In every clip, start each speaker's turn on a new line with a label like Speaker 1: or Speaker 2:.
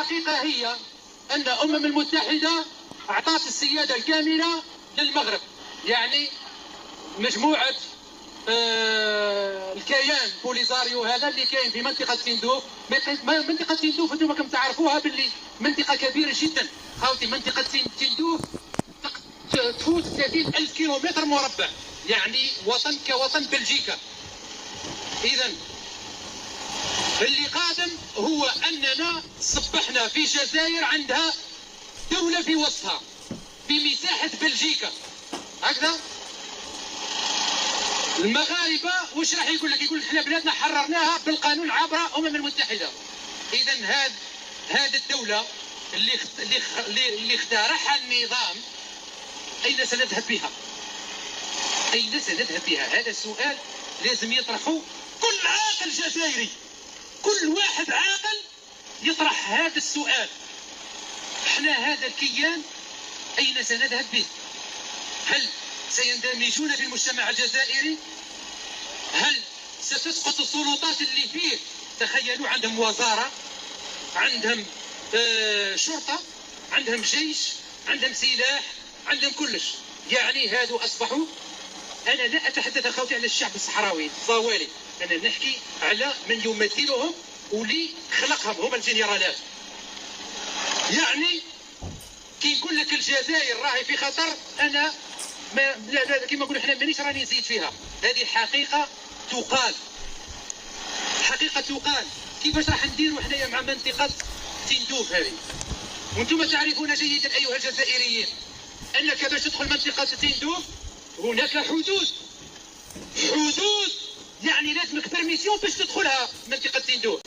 Speaker 1: الحقيقة هي أن الأمم المتحدة أعطت السيادة الكاملة للمغرب، يعني مجموعة الكيان بوليزاريو هذا اللي كاين في منطقة تندوف. منطقة تندوف انتم كم تعرفوها باللي منطقة كبيرة جدا خاوتي. منطقة تندوف تفوت 30,000 كيلومتر مربع، يعني وطن كوطن بلجيكا. إذا اللي قادم هو أننا صبحنا في جزائر عندها دولة في وسطها بمساحة بلجيكا هكذا. المغاربه واش راح يقول لك؟ يقول لك احنا بلادنا حررناها بالقانون عبر الامم المتحده. اذا هذه الدوله اللي اخترعها النظام اين سنذهب بها؟ اين سنذهب بها؟ هذا السؤال لازم يطرحه كل عاقل جزائري، كل واحد عاقل يطرح هذا السؤال. احنا هذا الكيان اين سنذهب به؟ هل سيندمجون في المجتمع الجزائري؟ هل ستسقط السلطات اللي فيه؟ تخيلوا عندهم وزارة، عندهم شرطة، عندهم جيش، عندهم سلاح، عندهم كلش. يعني هادو أصبحوا، أنا لا أتحدث أخوتي عن الشعب الصحراوي الصوالي، أنا نحكي على من يمثلهم واللي خلقهم، هم الجنرالات. يعني كي نقول لك الجزائر راهي في خطر، أنا لا كما نقولوا احنا مانيش راني نزيد فيها، هذه حقيقه تقال، حقيقه تقال. كيفاش راح نديروا حنايا مع منطقه تندوف هذه؟ وانتم تعرفون جيدا ايها الجزائريين انك باش تدخل منطقه تندوف هناك حدود، يعني لازمك برميسيون باش تدخلها منطقه تندوف.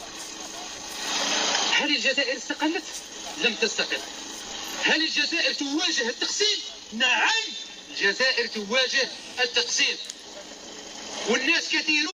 Speaker 1: هل الجزائر استقلت؟ لم تستقل. هل الجزائر تواجه التقسيم؟ نعم، الجزائر تواجه التقسيم، والناس كثيرون